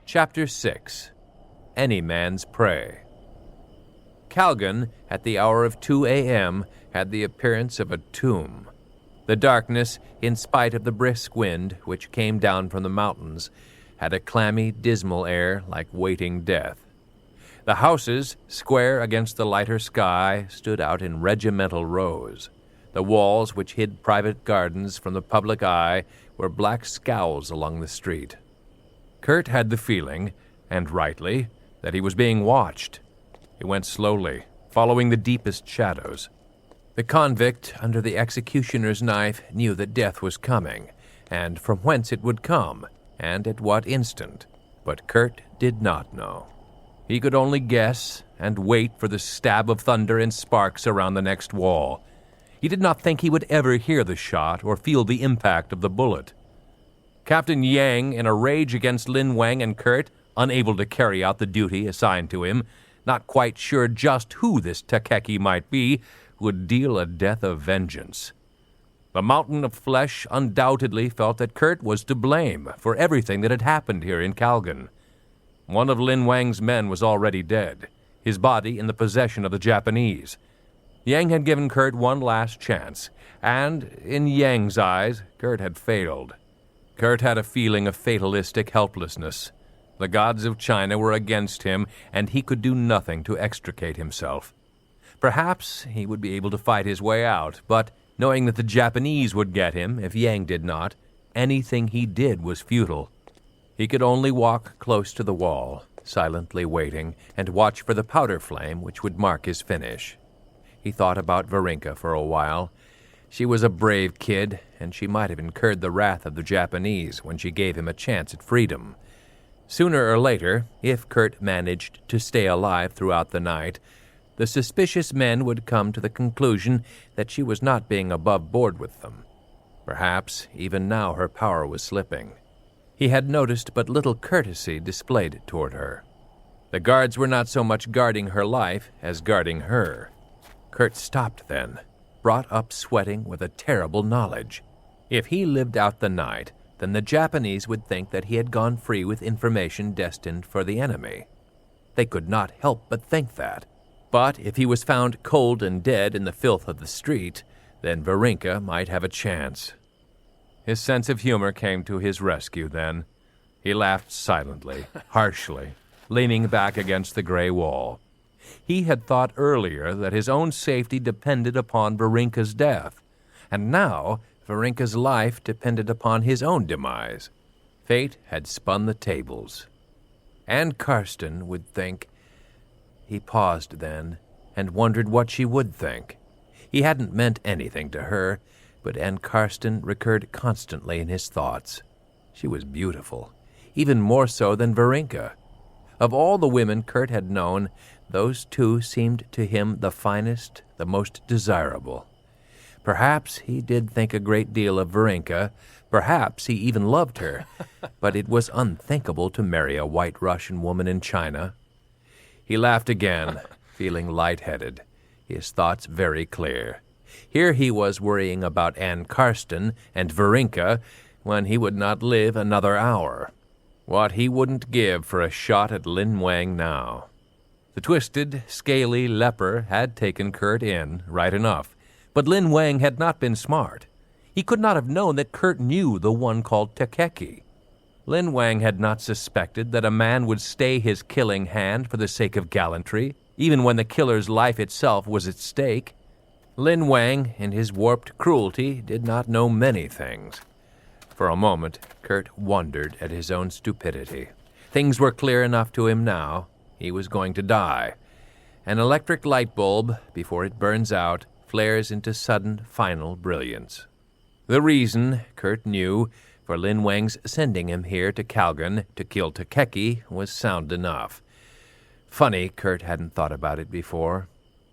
Chapter 6. Any Man's Prey. Calgon, at the hour of 2 a.m., had the appearance of a tomb. The darkness, in spite of the brisk wind which came down from the mountains, had a clammy, dismal air like waiting death. The houses, square against the lighter sky, stood out in regimental rows. The walls which hid private gardens from the public eye were black scowls along the street. Kurt had the feeling, and rightly, that he was being watched. He went slowly, following the deepest shadows. The convict under the executioner's knife knew that death was coming, and from whence it would come, and at what instant, but Kurt did not know. He could only guess and wait for the stab of thunder and sparks around the next wall. He did not think he would ever hear the shot or feel the impact of the bullet. Captain Yang, in a rage against Lin Wang and Kurt, unable to carry out the duty assigned to him, not quite sure just who this Takeki might be, would deal a death of vengeance. The mountain of flesh undoubtedly felt that Kurt was to blame for everything that had happened here in Calgon. One of Lin Wang's men was already dead, his body in the possession of the Japanese. Yang had given Kurt one last chance, and, in Yang's eyes, Kurt had failed. Kurt had a feeling of fatalistic helplessness. The gods of China were against him, and he could do nothing to extricate himself. Perhaps he would be able to fight his way out, but knowing that the Japanese would get him if Yang did not, anything he did was futile. He could only walk close to the wall, silently waiting, and watch for the powder flame which would mark his finish. He thought about Varinka for a while. She was a brave kid, and she might have incurred the wrath of the Japanese when she gave him a chance at freedom. Sooner or later, if Kurt managed to stay alive throughout the night, the suspicious men would come to the conclusion that she was not being above board with them. Perhaps even now her power was slipping. He had noticed but little courtesy displayed toward her. The guards were not so much guarding her life as guarding her. Kurt stopped then, brought up sweating with a terrible knowledge. If he lived out the night, then the Japanese would think that he had gone free with information destined for the enemy. They could not help but think that. But if he was found cold and dead in the filth of the street, then Varinka might have a chance. His sense of humor came to his rescue then. He laughed silently, harshly, leaning back against the gray wall. He had thought earlier that his own safety depended upon Varinka's death, and now Varinka's life depended upon his own demise. Fate had spun the tables. Anne Karsten would think. He paused then, and wondered what she would think. He hadn't meant anything to her, but Anne Karsten recurred constantly in his thoughts. She was beautiful, even more so than Varinka. Of all the women Kurt had known, those two seemed to him the finest, the most desirable. Perhaps he did think a great deal of Varinka, perhaps he even loved her, but it was unthinkable to marry a white Russian woman in China. He laughed again, feeling lightheaded, his thoughts very clear. Here he was worrying about Anne Karsten and Varinka when he would not live another hour. What he wouldn't give for a shot at Lin Wang now. The twisted, scaly leper had taken Kurt in, right enough, but Lin Wang had not been smart. He could not have known that Kurt knew the one called Takeki. Lin Wang had not suspected that a man would stay his killing hand for the sake of gallantry, even when the killer's life itself was at stake. Lin Wang, in his warped cruelty, did not know many things. For a moment, Kurt wondered at his own stupidity. Things were clear enough to him now. He was going to die. An electric light bulb, before it burns out, flares into sudden, final brilliance. The reason, Kurt knew, for Lin Wang's sending him here to Calgon to kill Takeki was sound enough. Funny Kurt hadn't thought about it before.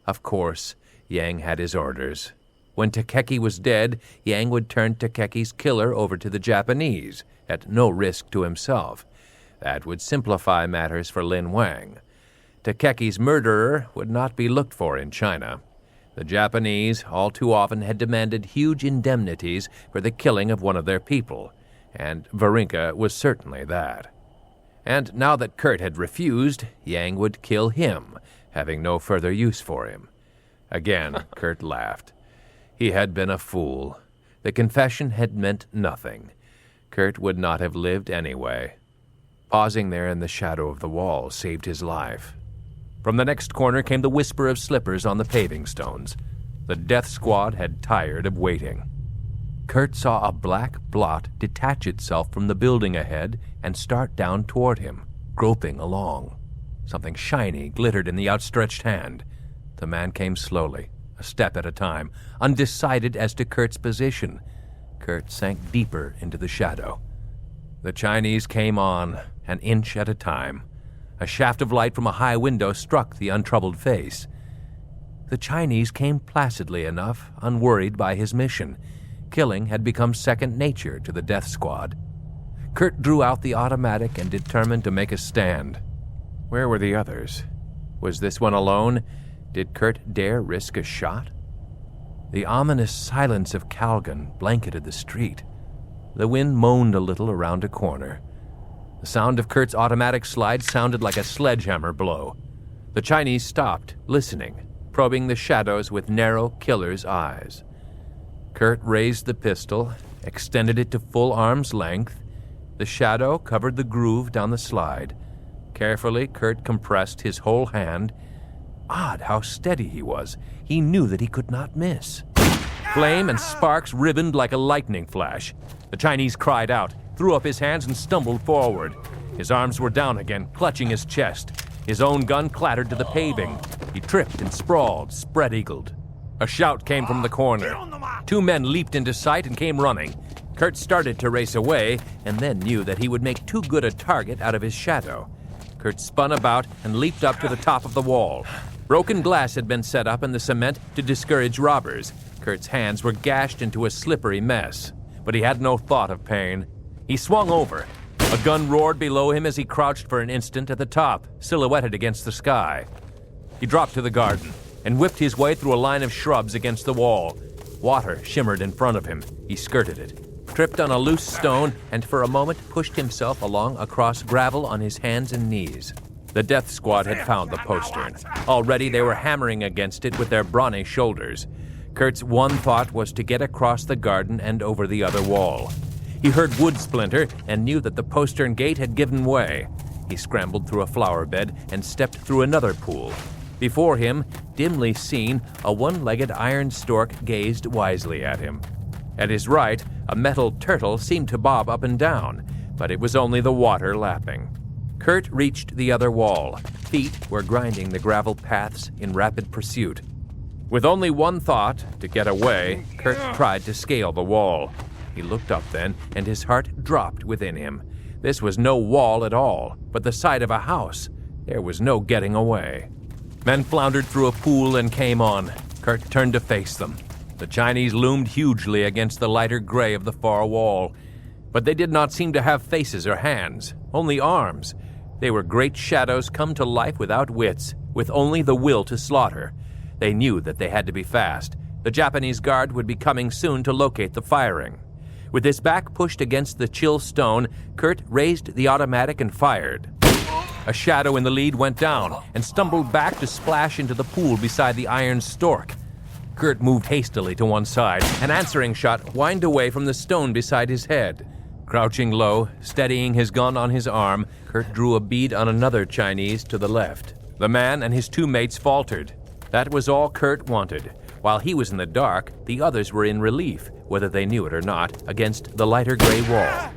Of course, Yang had his orders. When Takeki was dead, Yang would turn Takeki's killer over to the Japanese, at no risk to himself. That would simplify matters for Lin Wang. Takeki's murderer would not be looked for in China. The Japanese all too often had demanded huge indemnities for the killing of one of their people, and Varinka was certainly that. And now that Kurt had refused, Yang would kill him, having no further use for him. Again, Kurt laughed. He had been a fool. The confession had meant nothing. Kurt would not have lived anyway. Pausing there in the shadow of the wall saved his life. From the next corner came the whisper of slippers on the paving stones. The death squad had tired of waiting. Kurt saw a black blot detach itself from the building ahead and start down toward him, groping along. Something shiny glittered in the outstretched hand. The man came slowly, a step at a time, undecided as to Kurt's position. Kurt sank deeper into the shadow. The Chinese came on, an inch at a time. A shaft of light from a high window struck the untroubled face. The Chinese came placidly enough, unworried by his mission. Killing had become second nature to the death squad. Kurt drew out the automatic and determined to make a stand. Where were the others? Was this one alone? Did Kurt dare risk a shot? The ominous silence of Calgon blanketed the street. The wind moaned a little around a corner. The sound of Kurt's automatic slide sounded like a sledgehammer blow. The Chinese stopped, listening, probing the shadows with narrow killer's eyes. Kurt raised the pistol, extended it to full arm's length. The shadow covered the groove down the slide. Carefully, Kurt compressed his whole hand. Odd how steady he was. He knew that he could not miss. Flame and sparks ribboned like a lightning flash. The Chinese cried out, threw up his hands, and stumbled forward. His arms were down again, clutching his chest. His own gun clattered to the paving. He tripped and sprawled, spread-eagled. A shout came from the corner. Two men leaped into sight and came running. Kurt started to race away, and then knew that he would make too good a target out of his shadow. Kurt spun about and leaped up to the top of the wall. Broken glass had been set up in the cement to discourage robbers. Kurt's hands were gashed into a slippery mess, but he had no thought of pain. He swung over. A gun roared below him as he crouched for an instant at the top, silhouetted against the sky. He dropped to the garden and whipped his way through a line of shrubs against the wall. Water shimmered in front of him. He skirted it, tripped on a loose stone, and for a moment pushed himself along across gravel on his hands and knees. The death squad had found the postern. Already they were hammering against it with their brawny shoulders. Kurt's one thought was to get across the garden and over the other wall. He heard wood splinter and knew that the postern gate had given way. He scrambled through a flower bed and stepped through another pool. Before him, dimly seen, a one-legged iron stork gazed wisely at him. At his right, a metal turtle seemed to bob up and down, but it was only the water lapping. Kurt reached the other wall. Feet were grinding the gravel paths in rapid pursuit. With only one thought, to get away, Kurt tried to scale the wall. He looked up then, and his heart dropped within him. This was no wall at all, but the side of a house. There was no getting away. Men floundered through a pool and came on. Kurt turned to face them. The Chinese loomed hugely against the lighter gray of the far wall. But they did not seem to have faces or hands, only arms. They were great shadows come to life without wits, with only the will to slaughter. They knew that they had to be fast. The Japanese guard would be coming soon to locate the firing. With his back pushed against the chill stone, Kurt raised the automatic and fired. A shadow in the lead went down and stumbled back to splash into the pool beside the iron stork. Kurt moved hastily to one side. An answering shot whined away from the stone beside his head. Crouching low, steadying his gun on his arm, Kurt drew a bead on another Chinese to the left. The man and his two mates faltered. That was all Kurt wanted. While he was in the dark, the others were in relief, whether they knew it or not, against the lighter gray wall.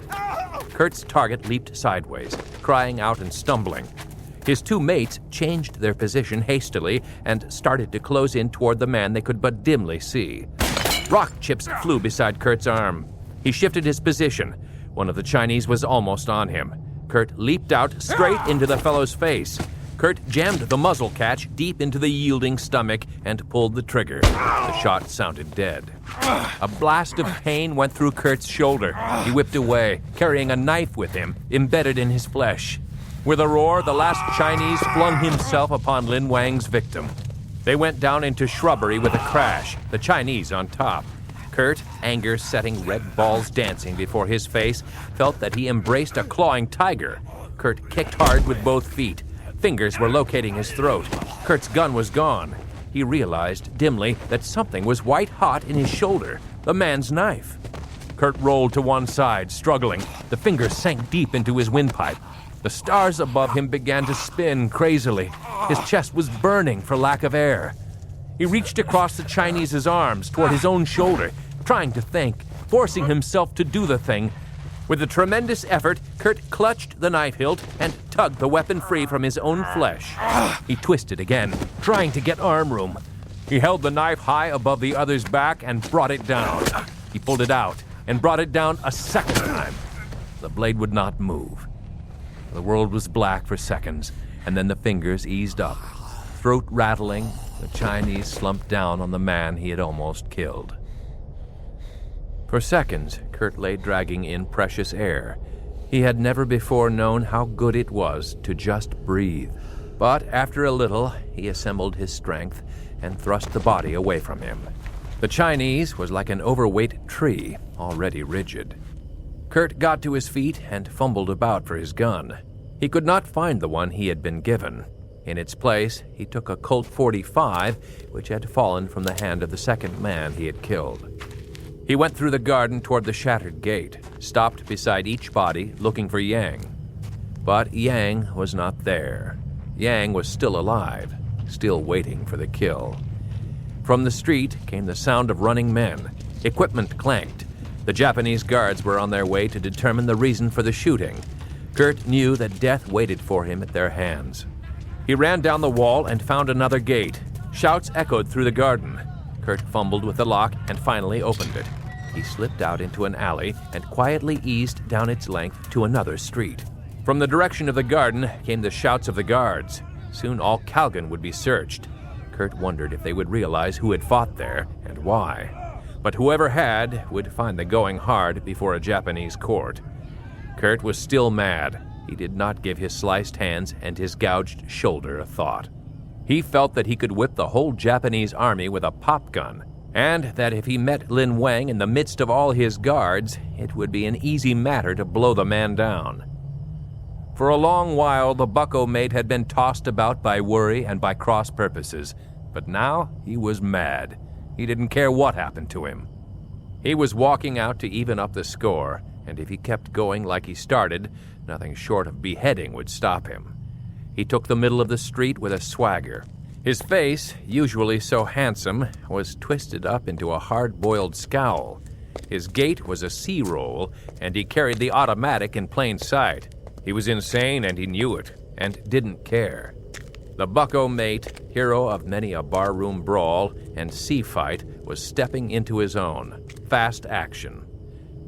Kurt's target leaped sideways, crying out and stumbling. His two mates changed their position hastily and started to close in toward the man they could but dimly see. Rock chips flew beside Kurt's arm. He shifted his position. One of the Chinese was almost on him. Kurt leaped out straight into the fellow's face. Kurt jammed the muzzle catch deep into the yielding stomach and pulled the trigger. The shot sounded dead. A blast of pain went through Kurt's shoulder. He whipped away, carrying a knife with him, embedded in his flesh. With a roar, the last Chinese flung himself upon Lin Wang's victim. They went down into shrubbery with a crash, the Chinese on top. Kurt, anger setting red balls dancing before his face, felt that he embraced a clawing tiger. Kurt kicked hard with both feet. Fingers were locating his throat. Kurt's gun was gone. He realized dimly that something was white-hot in his shoulder, the man's knife. Kurt rolled to one side, struggling. The fingers sank deep into his windpipe. The stars above him began to spin crazily. His chest was burning for lack of air. He reached across the Chinese's arms toward his own shoulder, trying to think, forcing himself to do the thing. With a tremendous effort, Kurt clutched the knife hilt and tugged the weapon free from his own flesh. He twisted again, trying to get arm room. He held the knife high above the other's back and brought it down. He pulled it out and brought it down a second time. The blade would not move. The world was black for seconds, and then the fingers eased up. Throat rattling, the Chinese slumped down on the man he had almost killed. For seconds, Kurt lay dragging in precious air. He had never before known how good it was to just breathe. But after a little, he assembled his strength and thrust the body away from him. The Chinese was like an overweight tree, already rigid. Kurt got to his feet and fumbled about for his gun. He could not find the one he had been given. In its place, he took a Colt .45, which had fallen from the hand of the second man he had killed. He went through the garden toward the shattered gate, stopped beside each body, looking for Yang. But Yang was not there. Yang was still alive, still waiting for the kill. From the street came the sound of running men. Equipment clanked. The Japanese guards were on their way to determine the reason for the shooting. Kurt knew that death waited for him at their hands. He ran down the wall and found another gate. Shouts echoed through the garden. Kurt fumbled with the lock and finally opened it. He slipped out into an alley and quietly eased down its length to another street. From the direction of the garden came the shouts of the guards. Soon all Calgon would be searched. Kurt wondered if they would realize who had fought there and why. But whoever had would find the going hard before a Japanese court. Kurt was still mad. He did not give his sliced hands and his gouged shoulder a thought. He felt that he could whip the whole Japanese army with a pop gun, and that if he met Lin Wang in the midst of all his guards, it would be an easy matter to blow the man down. For a long while, the bucko mate had been tossed about by worry and by cross purposes, but now he was mad. He didn't care what happened to him. He was walking out to even up the score, and if he kept going like he started, nothing short of beheading would stop him. He took the middle of the street with a swagger. His face, usually so handsome, was twisted up into a hard-boiled scowl. His gait was a C-roll, and he carried the automatic in plain sight. He was insane, and he knew it, and didn't care. The bucko mate, hero of many a barroom brawl and sea fight, was stepping into his own. Fast action.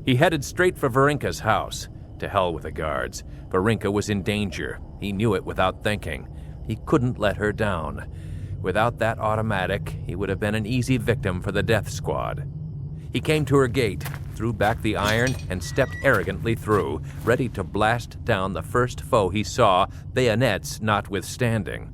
He headed straight for Varinka's house. To hell with the guards. Varinka was in danger. He knew it without thinking. He couldn't let her down. Without that automatic, he would have been an easy victim for the death squad. He came to her gate, threw back the iron, and stepped arrogantly through, ready to blast down the first foe he saw, bayonets notwithstanding.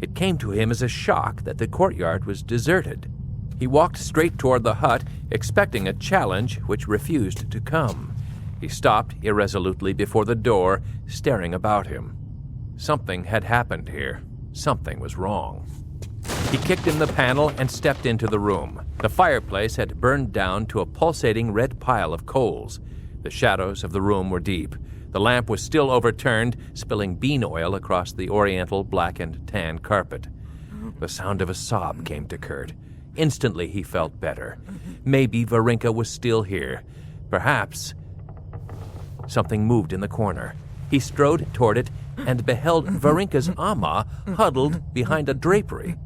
It came to him as a shock that the courtyard was deserted. He walked straight toward the hut, expecting a challenge which refused to come. He stopped irresolutely before the door, staring about him. Something had happened here. Something was wrong. He kicked in the panel and stepped into the room. The fireplace had burned down to a pulsating red pile of coals. The shadows of the room were deep. The lamp was still overturned, spilling bean oil across the oriental black and tan carpet. The sound of a sob came to Kurt. Instantly he felt better. Maybe Varinka was still here. Perhaps. Something moved in the corner. He strode toward it and beheld Varinka's ama huddled behind a drapery.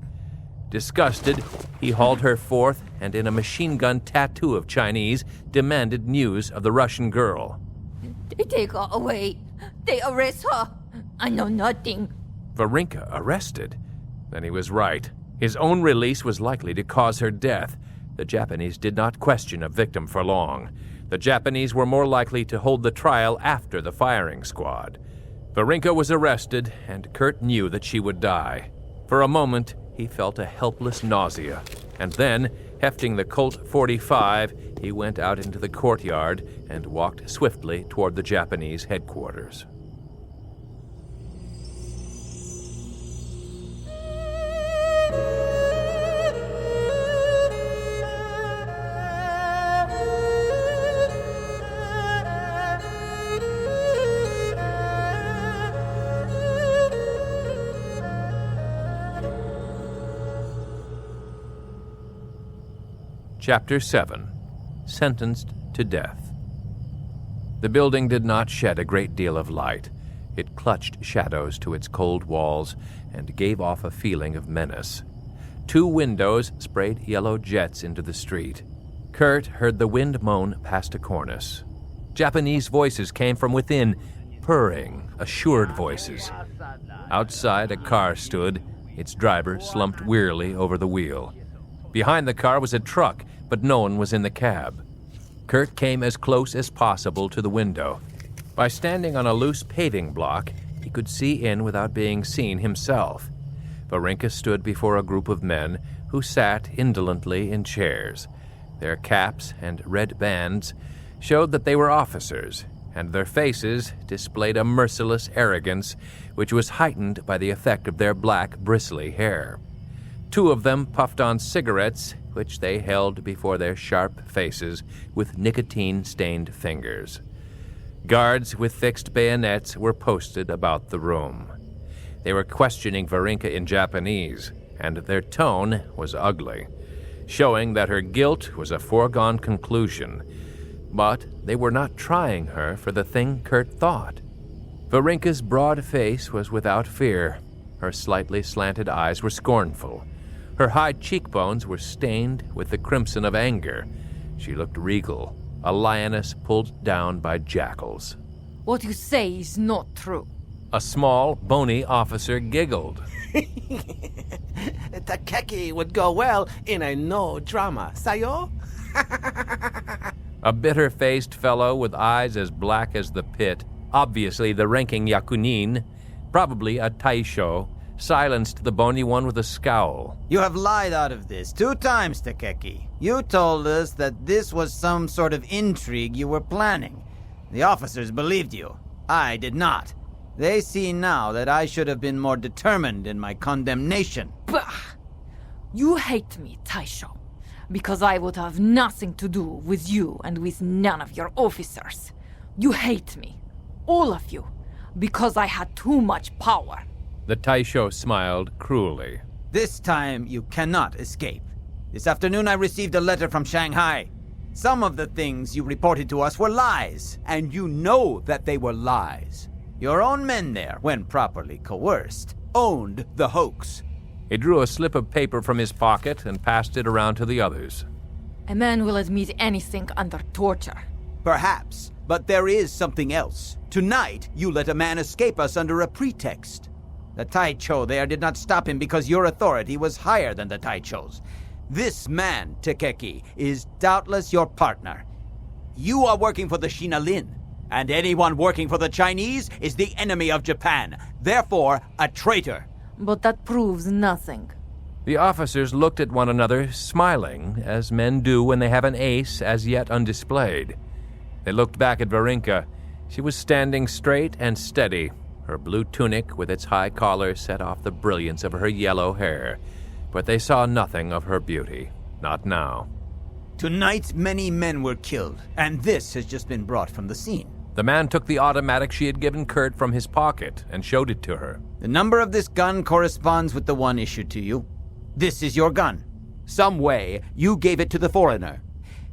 Disgusted, he hauled her forth and in a machine gun tattoo of Chinese demanded news of the Russian girl. They take her away. They arrest her. I know nothing. Varinka arrested? Then he was right. His own release was likely to cause her death. The Japanese did not question a victim for long. The Japanese were more likely to hold the trial after the firing squad. Varinka was arrested, and Kurt knew that she would die. For a moment, he felt a helpless nausea, and then, hefting the Colt .45, he went out into the courtyard and walked swiftly toward the Japanese headquarters. Chapter 7. Sentenced to Death. The building did not shed a great deal of light. It clutched shadows to its cold walls and gave off a feeling of menace. 2 windows sprayed yellow jets into the street. Kurt heard the wind moan past a cornice. Japanese voices came from within, purring, assured voices. Outside, a car stood, its driver slumped wearily over the wheel. Behind the car was a truck, but no one was in the cab. Kurt came as close as possible to the window. By standing on a loose paving block, he could see in without being seen himself. Varinka stood before a group of men who sat indolently in chairs. Their caps and red bands showed that they were officers, and their faces displayed a merciless arrogance which was heightened by the effect of their black, bristly hair. 2 of them puffed on cigarettes, which they held before their sharp faces with nicotine-stained fingers. Guards with fixed bayonets were posted about the room. They were questioning Varinka in Japanese, and their tone was ugly, showing that her guilt was a foregone conclusion. But they were not trying her for the thing Kurt thought. Varinka's broad face was without fear. Her slightly slanted eyes were scornful. Her high cheekbones were stained with the crimson of anger. She looked regal, a lioness pulled down by jackals. What you say is not true. A small, bony officer giggled. Takeki would go well in a no drama, sayo? A bitter-faced fellow with eyes as black as the pit, obviously the ranking yakunin, probably a taisho, silenced the bony one with a scowl. You have lied out of this 2 times, Takeki. You told us that this was some sort of intrigue you were planning. The officers believed you. I did not. They see now that I should have been more determined in my condemnation. Bah! You hate me, Taisho, because I would have nothing to do with you and with none of your officers. You hate me, all of you, because I had too much power. The taisho smiled cruelly. This time you cannot escape. This afternoon I received a letter from Shanghai. Some of the things you reported to us were lies, and you know that they were lies. Your own men there, when properly coerced, owned the hoax. He drew a slip of paper from his pocket and passed it around to the others. A man will admit anything under torture. Perhaps, but there is something else. Tonight, you let a man escape us under a pretext. The Taicho there did not stop him because your authority was higher than the Taicho's. This man, Takeki, is doubtless your partner. You are working for the Shinalin, and anyone working for the Chinese is the enemy of Japan, therefore a traitor. But that proves nothing. The officers looked at one another, smiling, as men do when they have an ace as yet undisplayed. They looked back at Varinka. She was standing straight and steady. Her blue tunic with its high collar set off the brilliance of her yellow hair. But they saw nothing of her beauty. Not now. Tonight, many men were killed, and this has just been brought from the scene. The man took the automatic she had given Kurt from his pocket and showed it to her. The number of this gun corresponds with the one issued to you. This is your gun. Some way, you gave it to the foreigner.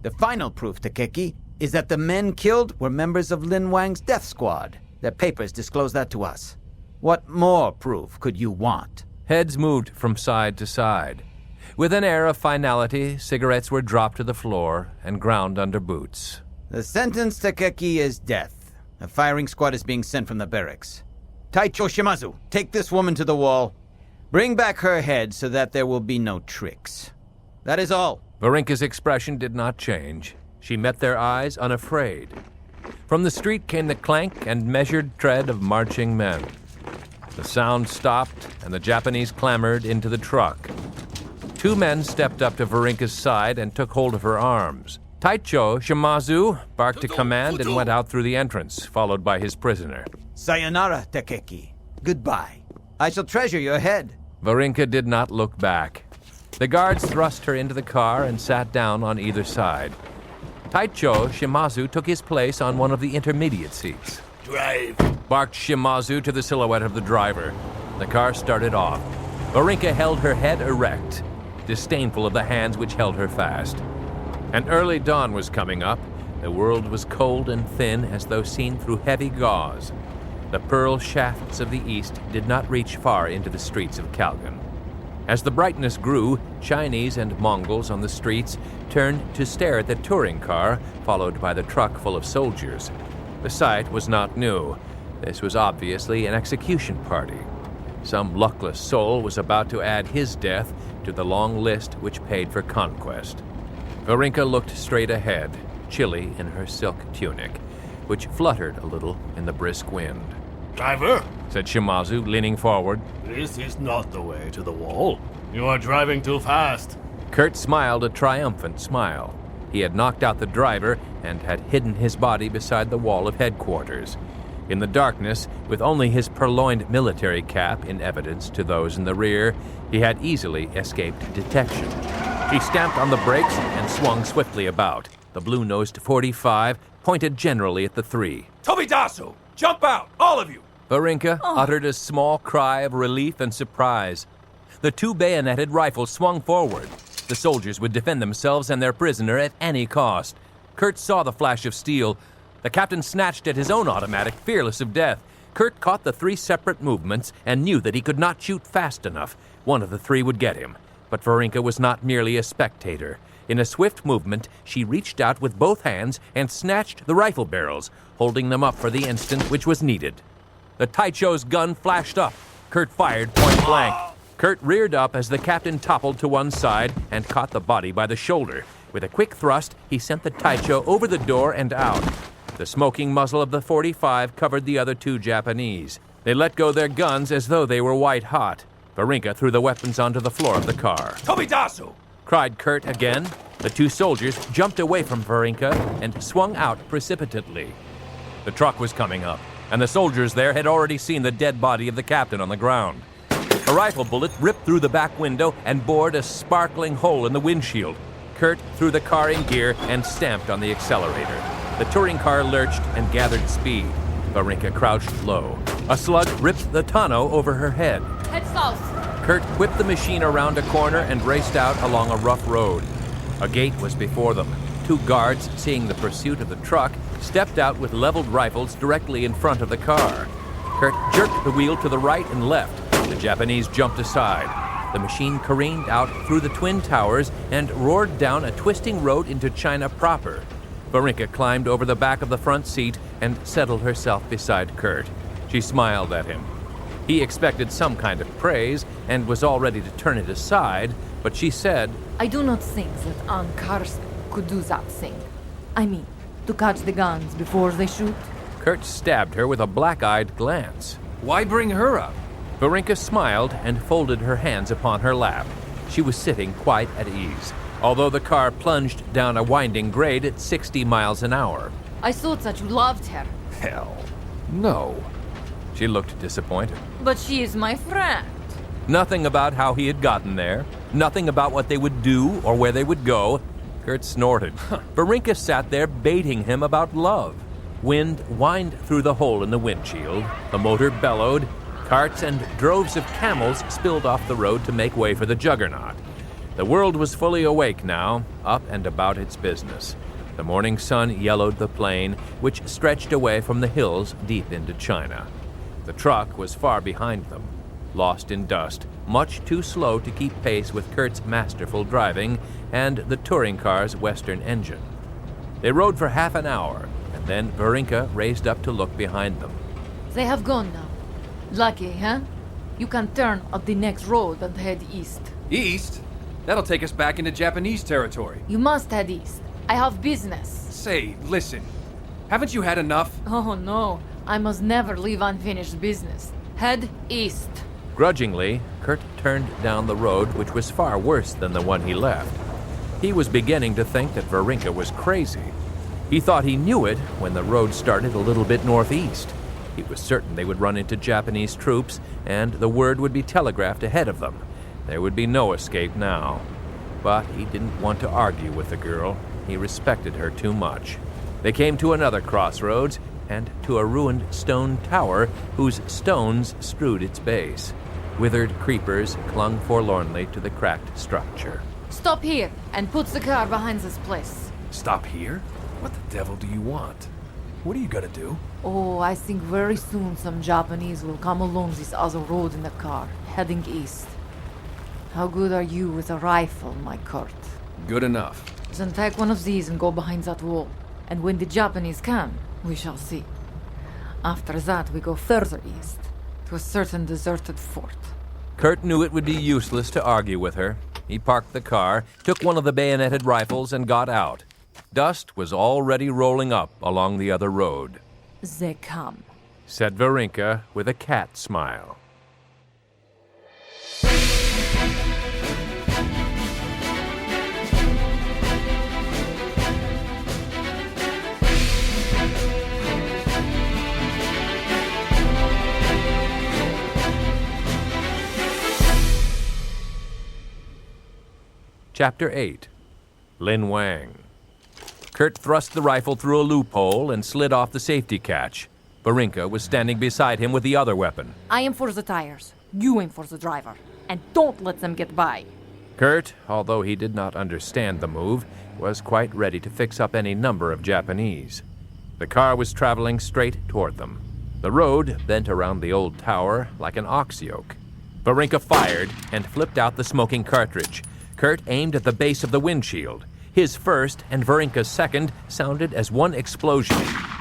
The final proof, Takeki, is that the men killed were members of Lin Wang's death squad. Their papers disclose that to us. What more proof could you want? Heads moved from side to side. With an air of finality, cigarettes were dropped to the floor and ground under boots. The sentence, Takeki, is death. A firing squad is being sent from the barracks. Taicho Shimazu, take this woman to the wall. Bring back her head so that there will be no tricks. That is all. Varinka's expression did not change. She met their eyes unafraid. From the street came the clank and measured tread of marching men. The sound stopped, and the Japanese clambered into the truck. 2 men stepped up to Varinka's side and took hold of her arms. Taicho Shimazu barked a command and went out through the entrance, followed by his prisoner. Sayonara, Takeki. Goodbye. I shall treasure your head. Varinka did not look back. The guards thrust her into the car and sat down on either side. Taicho Shimazu took his place on one of the intermediate seats. Drive. Barked Shimazu to the silhouette of the driver. The car started off. Varinka held her head erect, disdainful of the hands which held her fast. An early dawn was coming up. The world was cold and thin as though seen through heavy gauze. The pearl shafts of the east did not reach far into the streets of Calgon. As the brightness grew, Chinese and Mongols on the streets turned to stare at the touring car, followed by the truck full of soldiers. The sight was not new. This was obviously an execution party. Some luckless soul was about to add his death to the long list which paid for conquest. Varinka looked straight ahead, chilly in her silk tunic, which fluttered a little in the brisk wind. "Driver," said Shimazu, leaning forward. "this is not the way to the wall. You are driving too fast." Kurt smiled a triumphant smile. He had knocked out the driver and had hidden his body beside the wall of headquarters. In the darkness, with only his purloined military cap in evidence to those in the rear, he had easily escaped detection. He stamped on the brakes and swung swiftly about. The blue-nosed .45 pointed generally at the three. "Tobidasu! Jump out, all of you!" Varinka uttered a small cry of relief and surprise. The two bayoneted rifles swung forward. The soldiers would defend themselves and their prisoner at any cost. Kurt saw the flash of steel. The captain snatched at his own automatic, fearless of death. Kurt caught the three separate movements and knew that he could not shoot fast enough. One of the three would get him. But Varinka was not merely a spectator. In a swift movement, she reached out with both hands and snatched the rifle barrels, holding them up for the instant which was needed. The Taicho's gun flashed up. Kurt fired point blank. Kurt reared up as the captain toppled to one side and caught the body by the shoulder. With a quick thrust, he sent the Taicho over the door and out. The smoking muzzle of the .45 covered the other two Japanese. They let go their guns as though they were white hot. Varinka threw the weapons onto the floor of the car. "Tobidasu!" cried Kurt again. The two soldiers jumped away from Varinka and swung out precipitately. The truck was coming up, and the soldiers there had already seen the dead body of the captain on the ground. A rifle bullet ripped through the back window and bored a sparkling hole in the windshield. Kurt threw the car in gear and stamped on the accelerator. The touring car lurched and gathered speed. Varinka crouched low. A slug ripped the tonneau over her head. Head south. Kurt whipped the machine around a corner and raced out along a rough road. A gate was before them. Two guards, seeing the pursuit of the truck, stepped out with leveled rifles directly in front of the car. Kurt jerked the wheel to the right and left. The Japanese jumped aside. The machine careened out through the Twin Towers and roared down a twisting road into China proper. Varinka climbed over the back of the front seat and settled herself beside Kurt. She smiled at him. He expected some kind of praise and was all ready to turn it aside, but she said, I do not think that Aunt Karsten could do that thing. I mean, to catch the guns before they shoot. Kurt stabbed her with a black-eyed glance. Why bring her up? Varinka smiled and folded her hands upon her lap. She was sitting quite at ease, although the car plunged down a winding grade at 60 miles an hour. I thought that you loved her. Hell, no. She looked disappointed. But she is my friend. Nothing about how he had gotten there. Nothing about what they would do or where they would go. Kurt snorted. Varinka sat there baiting him about love. Wind whined through the hole in the windshield. The motor bellowed. Carts and droves of camels spilled off the road to make way for the juggernaut. The world was fully awake now, up and about its business. The morning sun yellowed the plain, which stretched away from the hills deep into China. The truck was far behind them, lost in dust, much too slow to keep pace with Kurt's masterful driving and the touring car's western engine. They rode for half an hour, and then Varinka raised up to look behind them. They have gone now. Lucky, huh? You can turn up the next road and head east. East? That'll take us back into Japanese territory. You must head east. I have business. Say, listen. Haven't you had enough? Oh no, I must never leave unfinished business. Head east. Grudgingly, Kurt turned down the road, which was far worse than the one he left. He was beginning to think that Varinka was crazy. He thought he knew it when the road started a little bit northeast. He was certain they would run into Japanese troops, and the word would be telegraphed ahead of them. There would be no escape now. But he didn't want to argue with the girl. He respected her too much. They came to another crossroads, and to a ruined stone tower whose stones strewed its base. Withered creepers clung forlornly to the cracked structure. Stop here and put the car behind this place. Stop here? What the devil do you want? What are you gonna do? Oh, I think very soon some Japanese will come along this other road in the car, heading east. How good are you with a rifle, my Kurt? Good enough. Then take one of these and go behind that wall. And when the Japanese come, we shall see. After that, we go further east, to a certain deserted fort. Kurt knew it would be useless to argue with her. He parked the car, took one of the bayoneted rifles, and got out. Dust was already rolling up along the other road. They come, Said Varinka with a cat smile. Chapter 8. Lin Wang. Kurt thrust the rifle through a loophole and slid off the safety catch. Varinka was standing beside him with the other weapon. I am for the tires. You aim for the driver. And don't let them get by. Kurt, although he did not understand the move, was quite ready to fix up any number of Japanese. The car was traveling straight toward them. The road bent around the old tower like an ox yoke. Varinka fired and flipped out the smoking cartridge. Kurt aimed at the base of the windshield. His first and Varinka's second sounded as one explosion.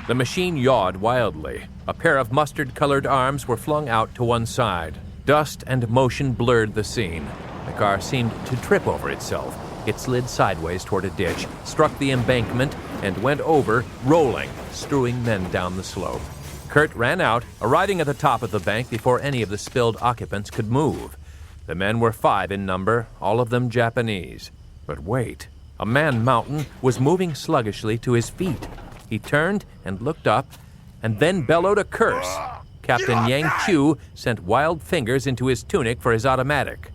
The machine yawed wildly. A pair of mustard-colored arms were flung out to one side. Dust and motion blurred the scene. The car seemed to trip over itself. It slid sideways toward a ditch, struck the embankment, and went over, rolling, strewing men down the slope. Kurt ran out, arriving at the top of the bank before any of the spilled occupants could move. The men were 5 in number, all of them Japanese. But wait, a man-mountain was moving sluggishly to his feet. He turned and looked up, and then bellowed a curse. Captain Yang Chu sent wild fingers into his tunic for his automatic.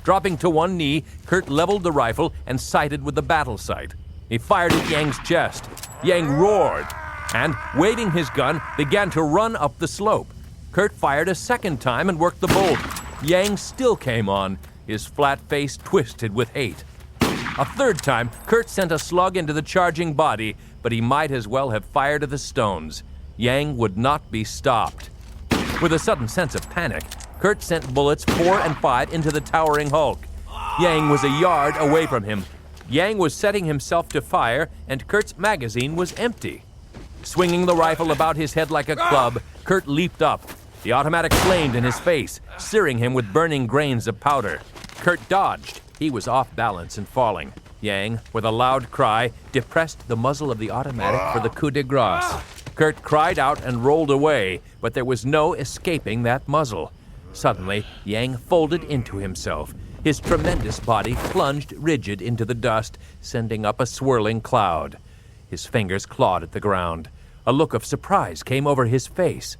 Dropping to one knee, Kurt leveled the rifle and sighted with the battle sight. He fired at Yang's chest. Yang roared, and, waving his gun, began to run up the slope. Kurt fired a second time and worked the bolt. Yang still came on, his flat face twisted with hate. A third time, Kurt sent a slug into the charging body, but he might as well have fired at the stones. Yang would not be stopped. With a sudden sense of panic, Kurt sent bullets 4 and 5 into the towering hulk. Yang was a yard away from him. Yang was setting himself to fire, and Kurt's magazine was empty. Swinging the rifle about his head like a club, Kurt leaped up. The automatic flamed in his face, searing him with burning grains of powder. Kurt dodged. He was off balance and falling. Yang, with a loud cry, depressed the muzzle of the automatic for the coup de grace. Kurt cried out and rolled away, but there was no escaping that muzzle. Suddenly, Yang folded into himself. His tremendous body plunged rigid into the dust, sending up a swirling cloud. His fingers clawed at the ground. A look of surprise came over his face.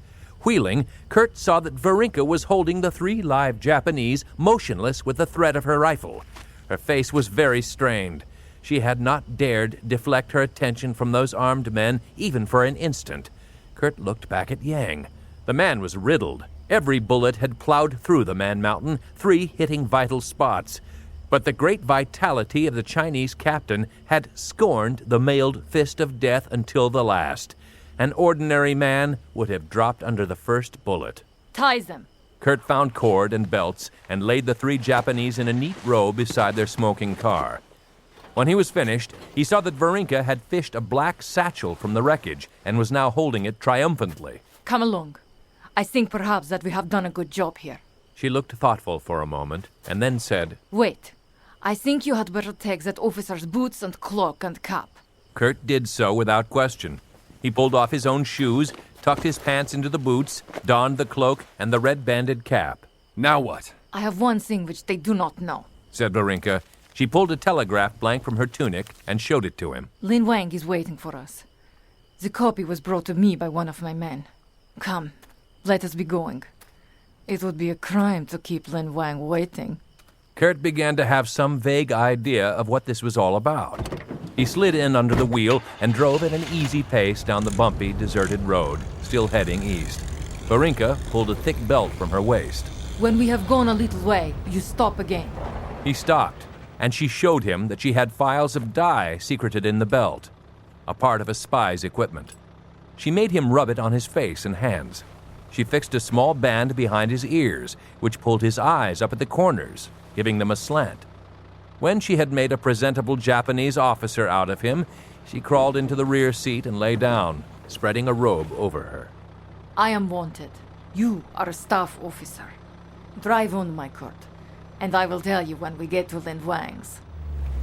Wheeling, Kurt saw that Varinka was holding the 3 live Japanese motionless with the threat of her rifle. Her face was very strained. She had not dared deflect her attention from those armed men even for an instant. Kurt looked back at Yang. The man was riddled. Every bullet had plowed through the man-mountain, 3 hitting vital spots. But the great vitality of the Chinese captain had scorned the mailed fist of death until the last. An ordinary man would have dropped under the first bullet. Tie them. Kurt found cord and belts and laid the 3 Japanese in a neat row beside their smoking car. When he was finished, he saw that Varinka had fished a black satchel from the wreckage and was now holding it triumphantly. Come along. I think perhaps that we have done a good job here. She looked thoughtful for a moment and then said, Wait. I think you had better take that officer's boots and cloak and cap. Kurt did so without question. He pulled off his own shoes, tucked his pants into the boots, donned the cloak and the red-banded cap. Now what? I have one thing which they do not know, said Varinka. She pulled a telegraph blank from her tunic and showed it to him. Lin Wang is waiting for us. The copy was brought to me by one of my men. Come, let us be going. It would be a crime to keep Lin Wang waiting. Kurt began to have some vague idea of what this was all about. He slid in under the wheel and drove at an easy pace down the bumpy, deserted road, still heading east. Varinka pulled a thick belt from her waist. When we have gone a little way, you stop again. He stopped. and she showed him that she had files of dye secreted in the belt, a part of a spy's equipment. She made him rub it on his face and hands. She fixed a small band behind his ears, which pulled his eyes up at the corners, giving them a slant. When she had made a presentable Japanese officer out of him, she crawled into the rear seat and lay down, spreading a robe over her. I am wanted. You are a staff officer. Drive on, my Kurt, and I will tell you when we get to Lin Wang's.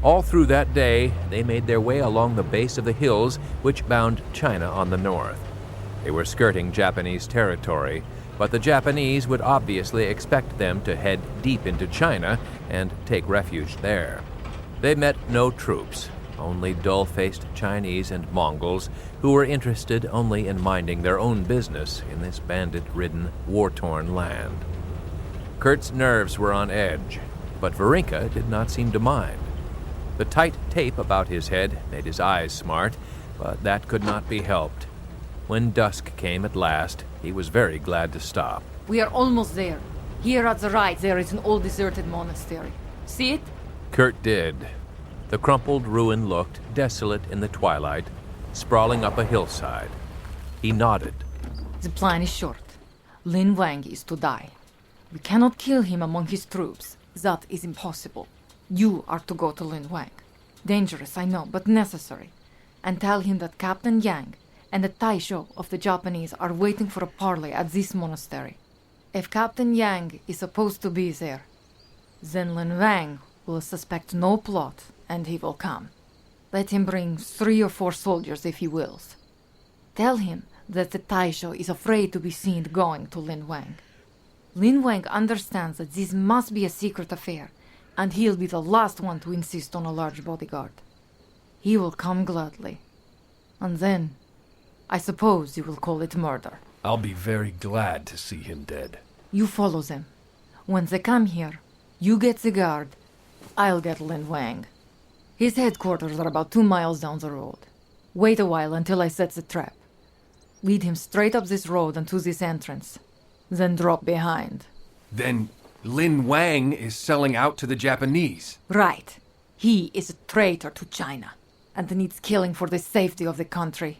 All through that day, they made their way along the base of the hills which bound China on the north. They were skirting Japanese territory, but the Japanese would obviously expect them to head deep into China and take refuge there. They met no troops, only dull-faced Chinese and Mongols who were interested only in minding their own business in this bandit-ridden, war-torn land. Kurt's nerves were on edge, but Varinka did not seem to mind. The tight tape about his head made his eyes smart, but that could not be helped. When dusk came at last, he was very glad to stop. We are almost there. Here at the right, there is an old deserted monastery. See it? Kurt did. The crumpled ruin looked desolate in the twilight, sprawling up a hillside. He nodded. The plan is short. Lin Wang is to die. We cannot kill him among his troops. That is impossible. You are to go to Lin Wang. Dangerous, I know, but necessary. And tell him that Captain Yang and the Taisho of the Japanese are waiting for a parley at this monastery. If Captain Yang is supposed to be there, then Lin Wang will suspect no plot, and he will come. Let him bring 3 or 4 soldiers if he wills. Tell him that the Taisho is afraid to be seen going to Lin Wang. Lin Wang understands that this must be a secret affair, and he'll be the last one to insist on a large bodyguard. He will come gladly. And then, I suppose you will call it murder. I'll be very glad to see him dead. You follow them. When they come here, you get the guard. I'll get Lin Wang. His headquarters are about 2 miles down the road. Wait a while until I set the trap. Lead him straight up this road and to this entrance. Then drop behind. Then Lin Wang is selling out to the Japanese. Right. He is a traitor to China and needs killing for the safety of the country.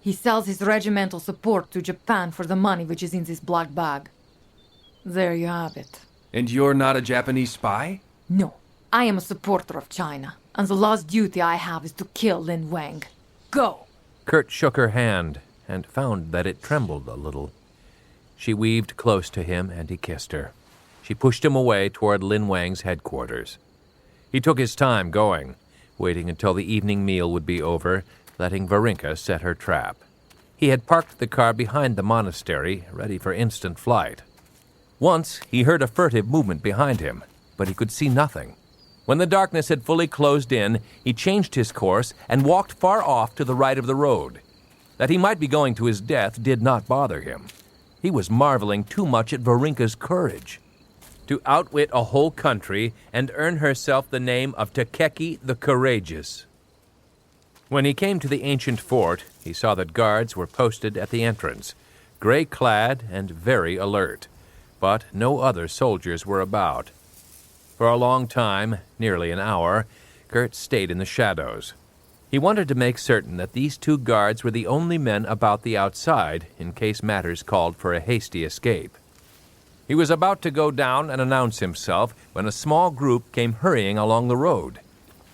He sells his regimental support to Japan for the money which is in this black bag. There you have it. And you're not a Japanese spy? No, I am a supporter of China, and the last duty I have is to kill Lin Wang. Go! Kurt shook her hand and found that it trembled a little. She weaved close to him, and he kissed her. She pushed him away toward Lin Wang's headquarters. He took his time going, waiting until the evening meal would be over, letting Varinka set her trap. He had parked the car behind the monastery, ready for instant flight. Once he heard a furtive movement behind him, but he could see nothing. When the darkness had fully closed in, he changed his course and walked far off to the right of the road. That he might be going to his death did not bother him. He was marveling too much at Varinka's courage. To outwit a whole country and earn herself the name of Takeki the Courageous. When he came to the ancient fort, he saw that guards were posted at the entrance, gray-clad and very alert, but no other soldiers were about. For a long time, nearly an hour, Kurt stayed in the shadows. He wanted to make certain that these 2 guards were the only men about the outside in case matters called for a hasty escape. He was about to go down and announce himself when a small group came hurrying along the road.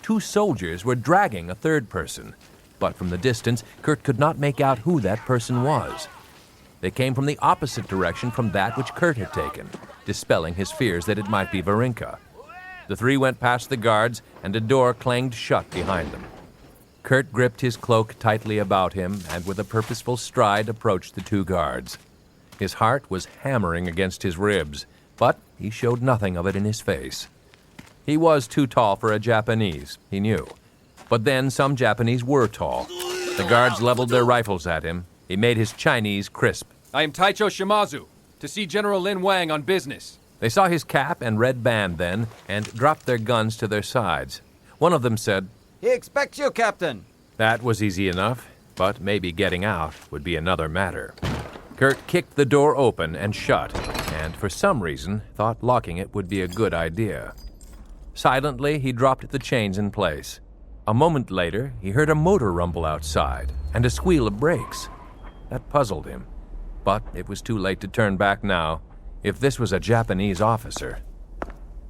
2 soldiers were dragging a 3rd person, but from the distance, Kurt could not make out who that person was. They came from the opposite direction from that which Kurt had taken, dispelling his fears that it might be Varinka. The 3 went past the guards, and a door clanged shut behind them. Kurt gripped his cloak tightly about him and with a purposeful stride approached the 2 guards. His heart was hammering against his ribs, but he showed nothing of it in his face. He was too tall for a Japanese, he knew. But then some Japanese were tall. The guards leveled their rifles at him. He made his Chinese crisp. I am Taicho Shimazu, to see General Lin Wang on business. They saw his cap and red band then and dropped their guns to their sides. One of them said, He expects you, Captain. That was easy enough, but maybe getting out would be another matter. Kurt kicked the door open and shut, and for some reason thought locking it would be a good idea. Silently, he dropped the chains in place. A moment later, he heard a motor rumble outside and a squeal of brakes. That puzzled him, but it was too late to turn back now, if this was a Japanese officer.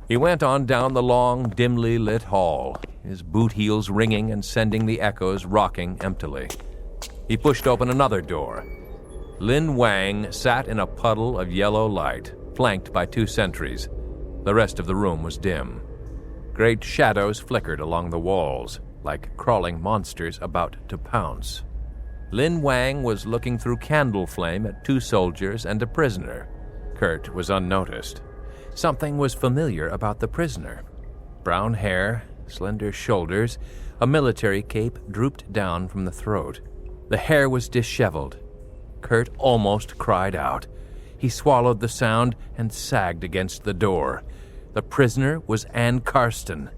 He went on down the long, dimly lit hall, his boot heels ringing and sending the echoes rocking emptily. He pushed open another door. Lin Wang sat in a puddle of yellow light, flanked by 2 sentries. The rest of the room was dim. Great shadows flickered along the walls, like crawling monsters about to pounce. Lin Wang was looking through candle flame at 2 soldiers and a prisoner. Kurt was unnoticed. Something was familiar about the prisoner. Brown hair, slender shoulders, a military cape drooped down from the throat. The hair was disheveled. Kurt almost cried out. He swallowed the sound and sagged against the door. The prisoner was Ann Karsten.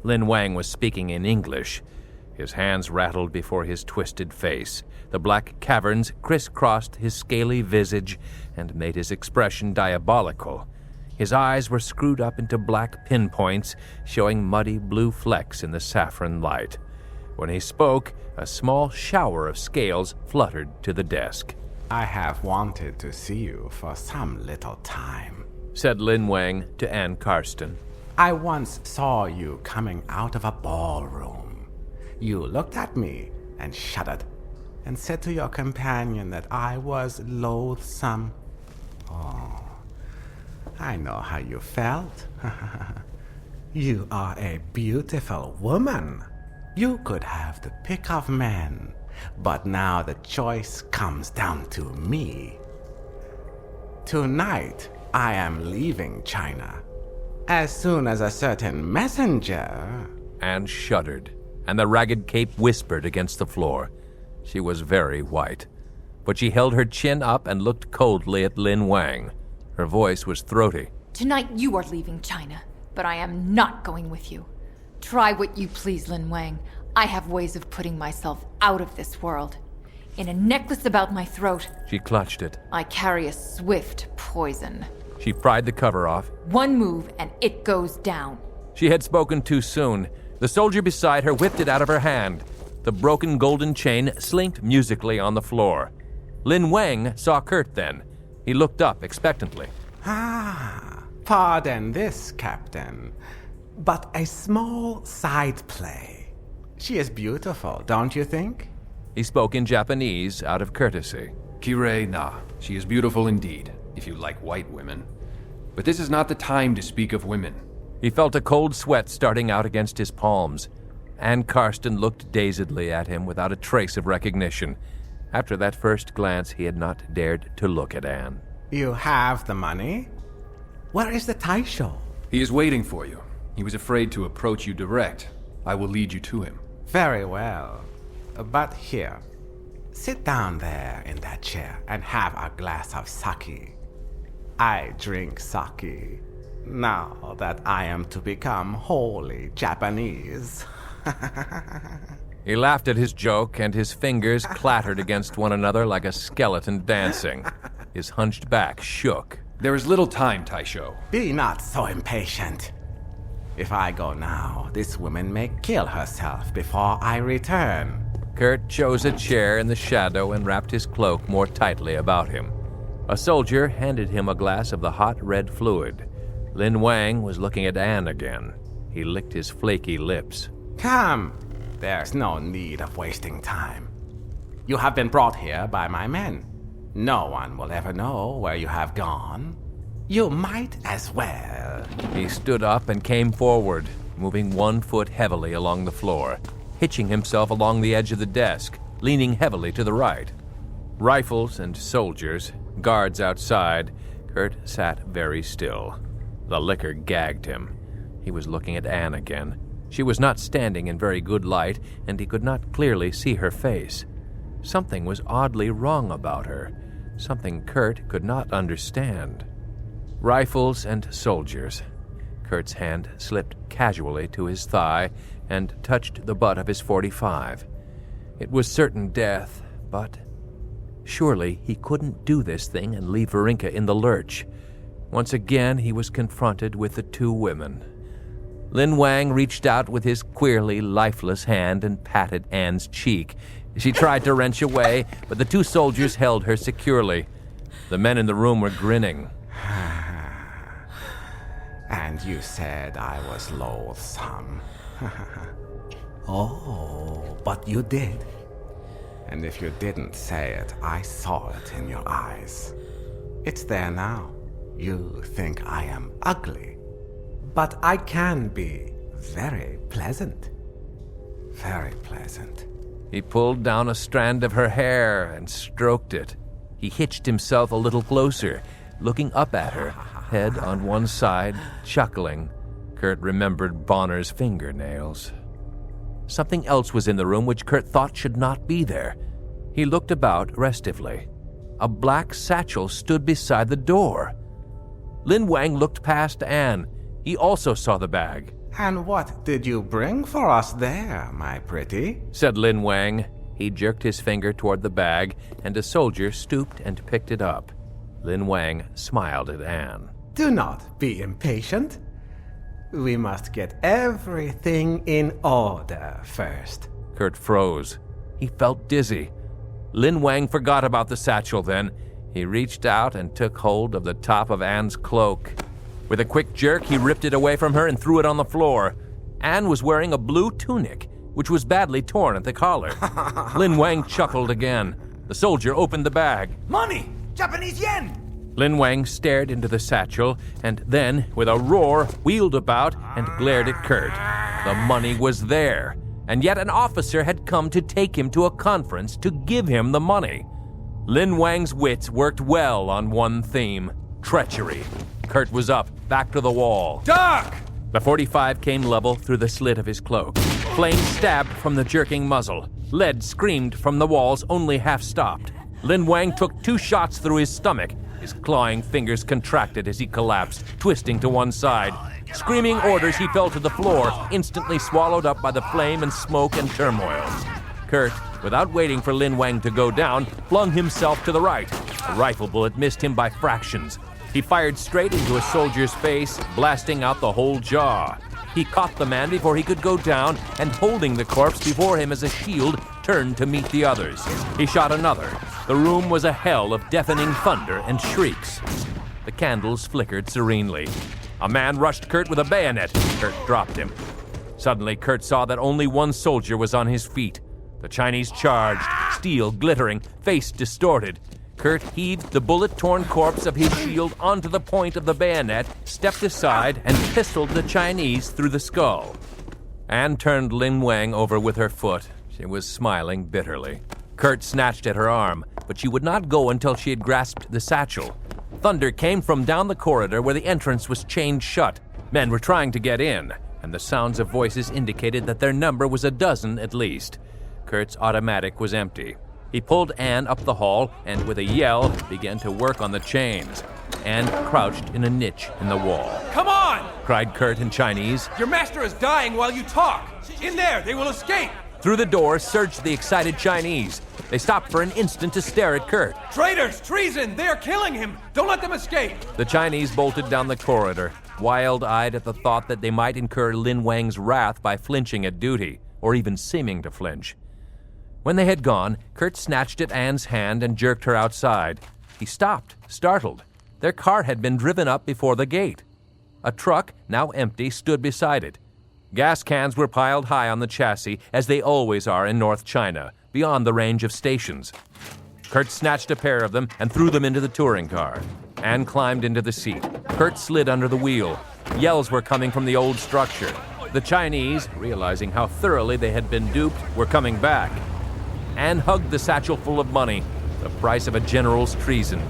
Lin Wang was speaking in English. His hands rattled before his twisted face. The black caverns crisscrossed his scaly visage and made his expression diabolical. His eyes were screwed up into black pinpoints, showing muddy blue flecks in the saffron light. When he spoke, a small shower of scales fluttered to the desk. I have wanted to see you for some little time, said Lin Wang to Ann Karsten. I once saw you coming out of a ballroom. You looked at me and shuddered and said to your companion that I was loathsome. Oh, I know how you felt. You are a beautiful woman. You could have the pick of men, but now the choice comes down to me. Tonight, I am leaving China. As soon as a certain messenger... Anne shuddered, and the ragged cape whispered against the floor. She was very white, but she held her chin up and looked coldly at Lin Wang. Her voice was throaty. Tonight you are leaving China, but I am not going with you. Try what you please, Lin Wang. I have ways of putting myself out of this world. In a necklace about my throat, She clutched it. I carry a swift poison. She pried the cover off. One move and it goes down. She had spoken too soon. The soldier beside her whipped it out of her hand. The broken golden chain slinked musically on the floor. Lin Wang saw Kurt then. He looked up expectantly. Pardon this, Captain, but a small side play. She is beautiful, don't you think? He spoke in Japanese out of courtesy. Kirei na, she is beautiful indeed, if you like white women. But this is not the time to speak of women. He felt a cold sweat starting out against his palms. Ann Karsten looked dazedly at him without a trace of recognition. After that first glance, he had not dared to look at Anne. You have the money? Where is the Taisho? He is waiting for you. He was afraid to approach you direct. I will lead you to him. Very well. But here, sit down there in that chair and have a glass of sake. I drink sake now that I am to become wholly Japanese. He laughed at his joke, and his fingers clattered against one another like a skeleton dancing. His hunched back shook. There is little time, Taisho. Be not so impatient. If I go now, this woman may kill herself before I return. Kurt chose a chair in the shadow and wrapped his cloak more tightly about him. A soldier handed him a glass of the hot red fluid. Lin Wang was looking at Anne again. He licked his flaky lips. Come, there's no need of wasting time. You have been brought here by my men. No one will ever know where you have gone. You might as well. He stood up and came forward, moving one foot heavily along the floor, hitching himself along the edge of the desk, leaning heavily to the right. Rifles and soldiers, guards outside, Kurt sat very still. The liquor gagged him. He was looking at Anne again. She was not standing in very good light, and he could not clearly see her face. Something was oddly wrong about her, something Kurt could not understand. Rifles and soldiers. Kurt's hand slipped casually to his thigh and touched the butt of his .45. It was certain death, but surely he couldn't do this thing and leave Varinka in the lurch. Once again he was confronted with the 2 women. Lin Wang reached out with his queerly lifeless hand and patted Anne's cheek. She tried to wrench away, but the two soldiers held her securely. The men in the room were grinning. And you said I was loathsome. Oh, but you did. And if you didn't say it, I saw it in your eyes. It's there now. You think I am ugly. But I can be very pleasant. Very pleasant. He pulled down a strand of her hair and stroked it. He hitched himself a little closer, looking up at her, head on one side, chuckling. Kurt remembered Bonner's fingernails. Something else was in the room which Kurt thought should not be there. He looked about restively. A black satchel stood beside the door. Lin Wang looked past Anne. He also saw the bag. And what did you bring for us there, my pretty? Said Lin Wang. He jerked his finger toward the bag, and a soldier stooped and picked it up. Lin Wang smiled at Anne. Do not be impatient. We must get everything in order first. Kurt froze. He felt dizzy. Lin Wang forgot about the satchel then. He reached out and took hold of the top of Anne's cloak. With a quick jerk, he ripped it away from her and threw it on the floor. Anne was wearing a blue tunic, which was badly torn at the collar. Lin Wang chuckled again. The soldier opened the bag. Money! Japanese yen! Lin Wang stared into the satchel and then, with a roar, wheeled about and glared at Kurt. The money was there, and yet an officer had come to take him to a conference to give him the money. Lin Wang's wits worked well on one theme: treachery. Kurt was up, back to the wall. Doc! The .45 came level through the slit of his cloak. Flame stabbed from the jerking muzzle. Lead screamed from the walls, only half stopped. Lin Wang took 2 shots through his stomach. His clawing fingers contracted as he collapsed, twisting to one side. Screaming orders, he fell to the floor, instantly swallowed up by the flame and smoke and turmoil. Kurt, without waiting for Lin Wang to go down, flung himself to the right. A rifle bullet missed him by fractions. He fired straight into a soldier's face, blasting out the whole jaw. He caught the man before he could go down, and holding the corpse before him as a shield, turned to meet the others. He shot another. The room was a hell of deafening thunder and shrieks. The candles flickered serenely. A man rushed Kurt with a bayonet. Kurt dropped him. Suddenly, Kurt saw that only one soldier was on his feet. The Chinese charged, steel glittering, face distorted. Kurt heaved the bullet-torn corpse of his shield onto the point of the bayonet, stepped aside, and pistoled the Chinese through the skull. Anne turned Lin Wang over with her foot. She was smiling bitterly. Kurt snatched at her arm, but she would not go until she had grasped the satchel. Thunder came from down the corridor where the entrance was chained shut. Men were trying to get in, and the sounds of voices indicated that their number was a dozen at least. Kurt's automatic was empty. He pulled Anne up the hall and, with a yell, began to work on the chains. Anne crouched in a niche in the wall. Come on! Cried Kurt in Chinese. Your master is dying while you talk! In there, they will escape! Through the door surged the excited Chinese. They stopped for an instant to stare at Kurt. Traitors! Treason! They are killing him! Don't let them escape! The Chinese bolted down the corridor, wild-eyed at the thought that they might incur Lin Wang's wrath by flinching at duty, or even seeming to flinch. When they had gone, Kurt snatched at Anne's hand and jerked her outside. He stopped, startled. Their car had been driven up before the gate. A truck, now empty, stood beside it. Gas cans were piled high on the chassis, as they always are in North China, beyond the range of stations. Kurt snatched a pair of them and threw them into the touring car. Anne climbed into the seat. Kurt slid under the wheel. Yells were coming from the old structure. The Chinese, realizing how thoroughly they had been duped, were coming back. Anne hugged the satchel full of money, the price of a general's treason.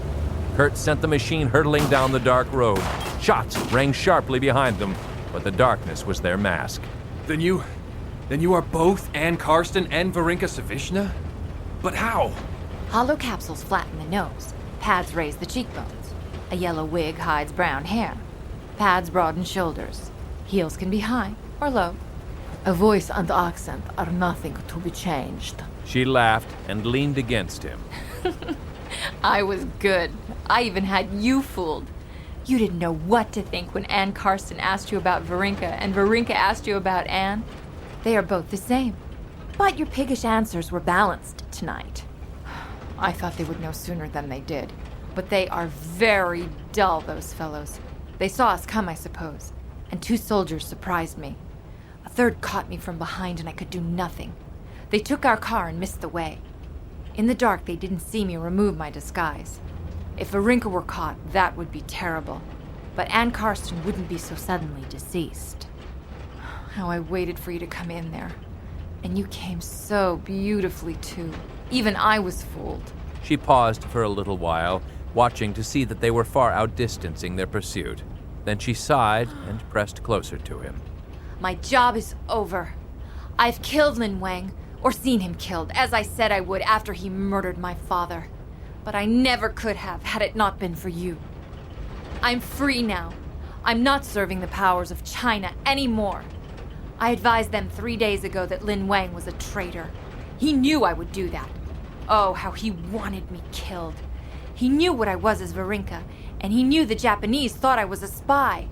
Kurt sent the machine hurtling down the dark road. Shots rang sharply behind them, but the darkness was their mask. Then you are both Anne Karsten and Varinka Savischna? But how? Hollow capsules flatten the nose. Pads raise the cheekbones. A yellow wig hides brown hair. Pads broaden shoulders. Heels can be high or low. A voice and accent are nothing to be changed. She laughed and leaned against him. I was good. I even had you fooled. You didn't know what to think when Anne Karsten asked you about Varinka and Varinka asked you about Anne. They are both the same. But your piggish answers were balanced tonight. I thought they would know sooner than they did. But they are very dull, those fellows. They saw us come, I suppose. And 2 soldiers surprised me. A third caught me from behind and I could do nothing. They took our car and missed the way. In the dark, they didn't see me remove my disguise. If Varinka were caught, that would be terrible. But Anne Karsten wouldn't be so suddenly deceased. How I waited for you to come in there. And you came so beautifully, too. Even I was fooled. She paused for a little while, watching to see that they were far outdistancing their pursuit. Then she sighed and pressed closer to him. My job is over. I've killed Lin Wang, or seen him killed, as I said I would after he murdered my father. But I never could have, had it not been for you. I'm free now. I'm not serving the powers of China anymore. I advised them 3 days ago that Lin Wang was a traitor. He knew I would do that. Oh, how he wanted me killed. He knew what I was as Varinka, and he knew the Japanese thought I was a spy.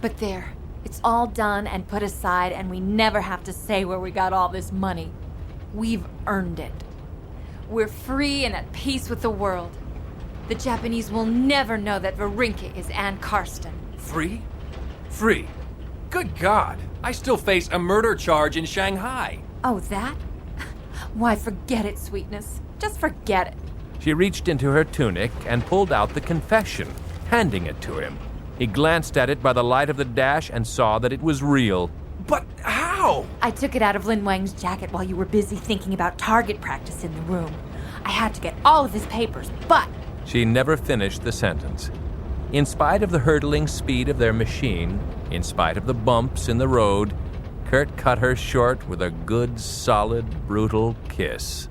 But there, it's all done and put aside, and we never have to say where we got all this money. We've earned it. We're free and at peace with the world. The Japanese will never know that Varinka is Anne Karsten. Free? Free? Good God! I still face a murder charge in Shanghai. Oh, that? Why, forget it, sweetness. Just forget it. She reached into her tunic and pulled out the confession, handing it to him. He glanced at it by the light of the dash and saw that it was real. But how? I took it out of Lin Wang's jacket while you were busy thinking about target practice in the room. I had to get all of his papers, but... She never finished the sentence. In spite of the hurtling speed of their machine, in spite of the bumps in the road, Kurt cut her short with a good, solid, brutal kiss.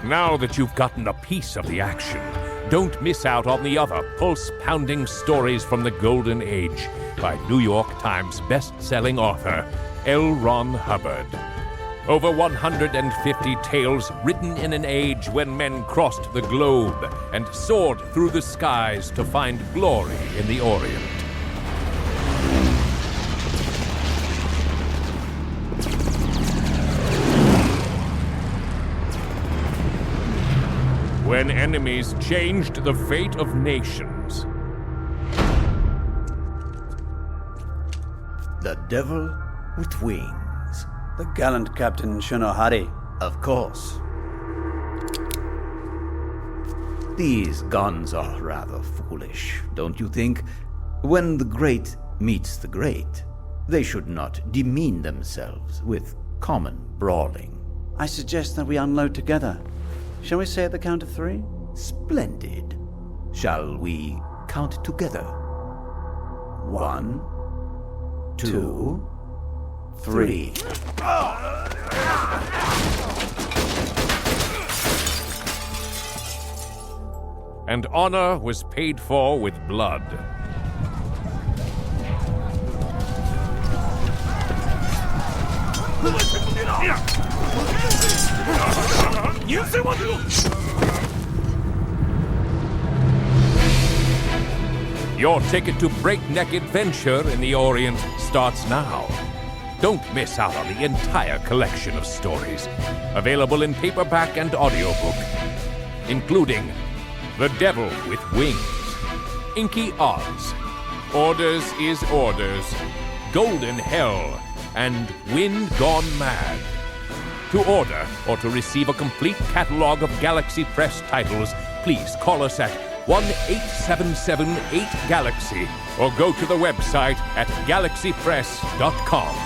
Now that you've gotten a piece of the action, don't miss out on the other pulse-pounding stories from the Golden Age by New York Times best-selling author L. Ron Hubbard. Over 150 tales written in an age when men crossed the globe and soared through the skies to find glory in the Orient. When enemies changed the fate of nations. The Devil with Wings. The gallant Captain Shinohari, of course. These guns are rather foolish, don't you think? When the great meets the great, they should not demean themselves with common brawling. I suggest that we unload together. Shall we say at the count of 3? Splendid. Shall we count together? 1, 2, 3. And honor was paid for with blood. Your ticket to breakneck adventure in the Orient starts now. Don't miss out on the entire collection of stories, available in paperback and audiobook, including The Devil with Wings, Inky Oz, Orders is Orders, Golden Hell, and Wind Gone Mad. To order or to receive a complete catalog of Galaxy Press titles, please call us at 1-877-8-GALAXY or go to the website at galaxypress.com.